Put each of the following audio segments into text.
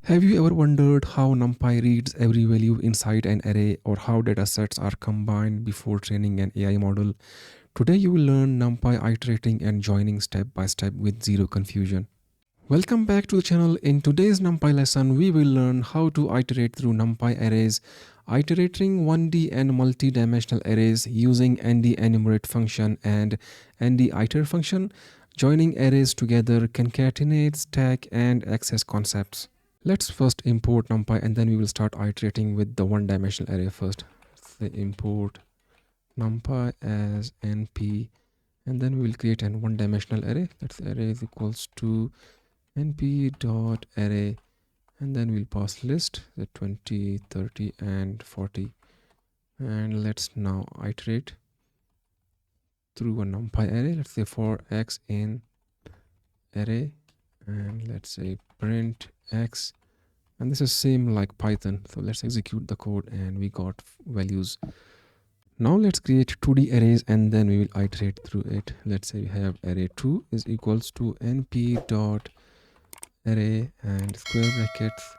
Have you ever wondered how NumPy reads every value inside an array, or how datasets are combined before training an AI model? Today you will learn NumPy iterating and joining step by step with zero confusion. Welcome back to the channel. In today's NumPy lesson, we will learn how to iterate through NumPy arrays, iterating 1D and multi-dimensional arrays using ndenumerate function and nditer function, joining arrays together, concatenate, stack, and access concepts. Let's first import NumPy and then we will start iterating with the one-dimensional array first. Let's say import NumPy as np, and then we will create an one-dimensional array. Let's say array is equals to np dot array, and then we'll pass list the 20, 30, and 40. And let's now iterate through a NumPy array. Let's say for x in array, and let's say print x, and this is same like Python. So let's execute the code and we got values. Now let's create 2D arrays and then we will iterate through it. Let's say we have array 2 is equals to np dot array and square brackets,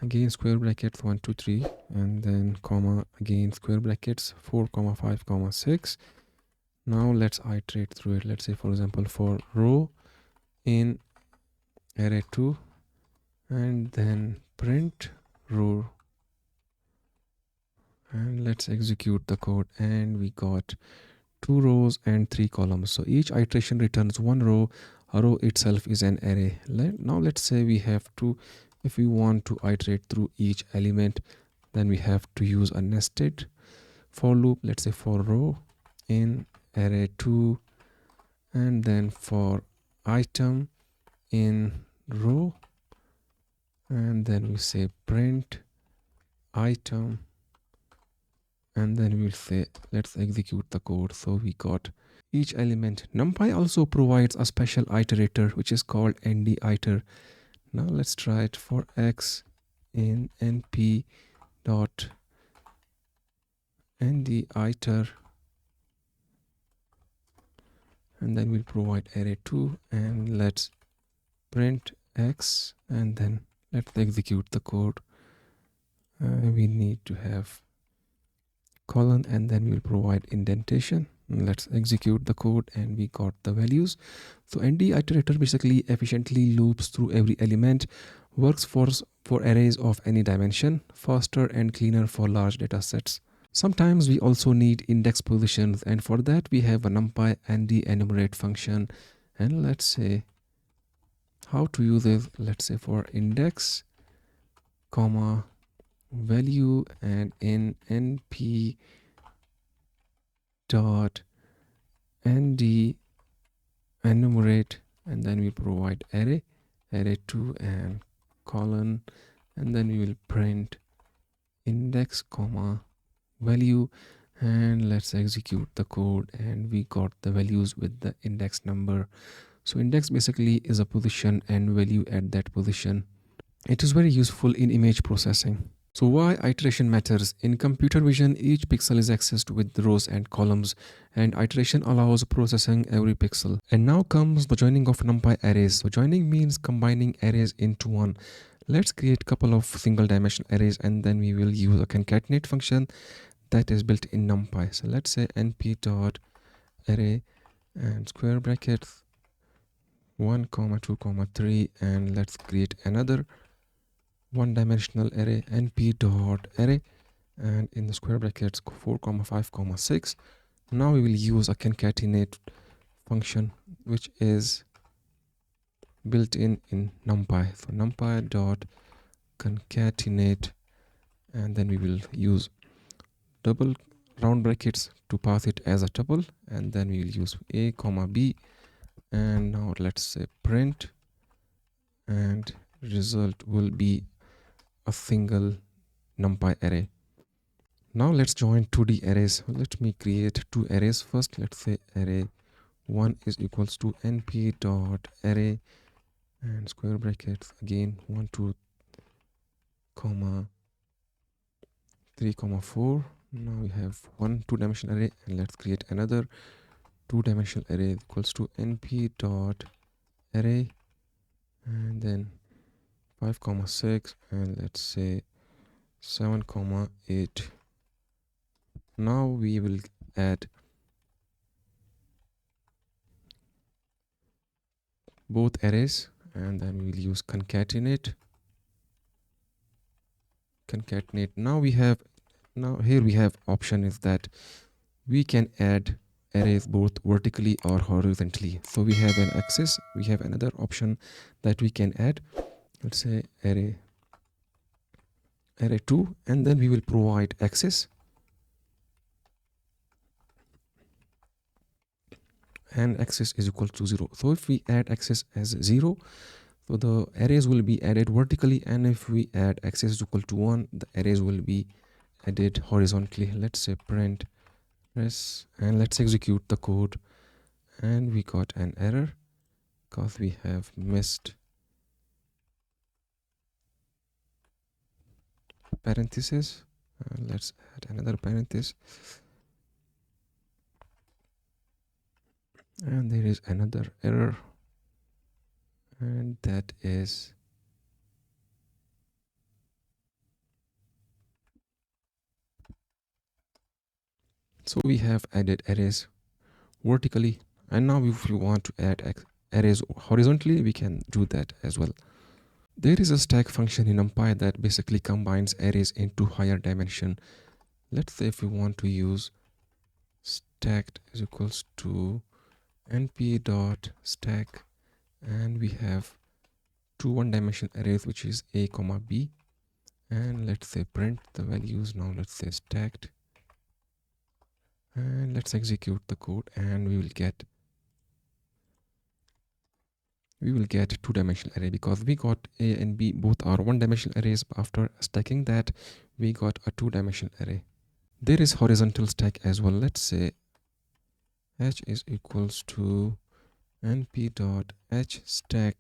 again square brackets 1 2 3, and then comma, again square brackets 4 comma 5 comma 6. Now let's iterate through it. Let's say for example for row in array 2, and then print row, and let's execute the code, and we got 2 rows and 3 columns. So each iteration returns 1 row. A row itself is an array. Now let's say we have to, if we want to iterate through each element, then we have to use a nested for loop. Let's say for row in array 2, and then for item in row, and then we say print item, and then we'll say let's execute the code. So we got each element. NumPy also provides a special iterator which is called ndeiter. Now let's try it for x in np dot ndeiter, and then we'll provide array 2, and let's print x, and then let's execute the code. We need to have colon, and then we'll provide indentation. Let's execute the code and we got the values. So ndeiterator basically efficiently loops through every element, works for arrays of any dimension, faster and cleaner for large data sets. Sometimes we also need index positions, and for that we have a NumPy ndenumerate function. And let's say how to use it. Let's say for index comma value, and in np dot ndenumerate, and then we provide array 2 and colon, and then we will print index comma value, and let's execute the code, and we got the values with the index number. So index basically is a position and value at that position. It is very useful in image processing. So why iteration matters? In computer vision, each pixel is accessed with rows and columns, and iteration allows processing every pixel. And now comes the joining of NumPy arrays. So joining means combining arrays into one. Let's create a couple of single dimensional arrays, and then we will use a concatenate function that is built in NumPy. So let's say np dot array and square brackets 1 comma 2 comma 3, and let's create another one-dimensional array np dot array, and in the square brackets 4 comma 5 comma 6. Now we will use a concatenate function which is built in NumPy. So NumPy dot concatenate, and then we will use double round brackets to pass it as a tuple, and then we will use a comma b, and now let's say print, and result will be a single NumPy array. Now let's join 2D arrays. Let me create 2 arrays first. Let's say array 1 is equals to np dot array and square brackets again 1 2 comma 3 comma 4. Now we have one 2-dimensional array, and let's create another 2-dimensional array equals to np dot array, and then 5 comma 6, and let's say 7 comma 8. Now we will add both arrays, and then we will use concatenate. Now here we have option is that we can add arrays both vertically or horizontally. So we have an axis, we have another option that we can add, let's say array 2, and then we will provide axis, and axis is equal to 0. So if we add axis as 0, so the arrays will be added vertically, and if we add axis is equal to 1, the arrays will be added horizontally. Let's say print this, and let's execute the code, and we got an error because we have missed parenthesis. Let's add another parenthesis, and there is another error, and that is so we have added arrays vertically, and now if we want to add arrays horizontally, we can do that as well. There is a stack function in NumPy that basically combines arrays into higher dimension. Let's say if we want to use stacked is equals to np.stack, and we have two one-dimensional arrays, which is a comma b, and let's say print the values. Now let's say stacked, and let's execute the code, and we will get two-dimensional array because we got a and b both are one-dimensional arrays. After stacking that, we got a two-dimensional array. There is horizontal stack as well. Let's say h is equals to np.hstack,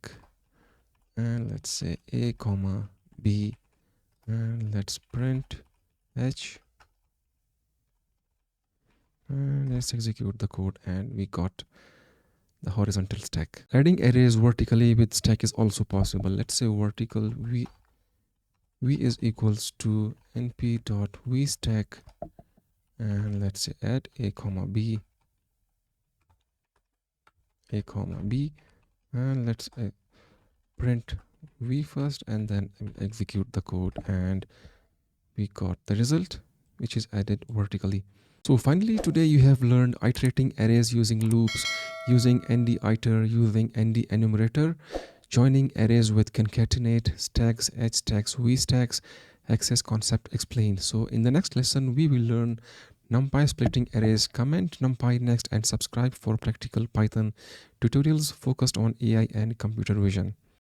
and let's say a comma b, and let's print h, and let's execute the code, and we got the horizontal stack. Adding arrays vertically with stack is also possible. Let's say vertical v is equals to np.vstack, and let's say add a comma b, and let's print v first, and then execute the code, and we got the result, which is added vertically. So finally, today you have learned iterating arrays using loops, using nditer, using ndenumerator, joining arrays with concatenate, stacks, hstacks, vstacks, access concept explained. So in the next lesson, we will learn NumPy splitting arrays. Comment NumPy next and subscribe for practical Python tutorials focused on AI and computer vision.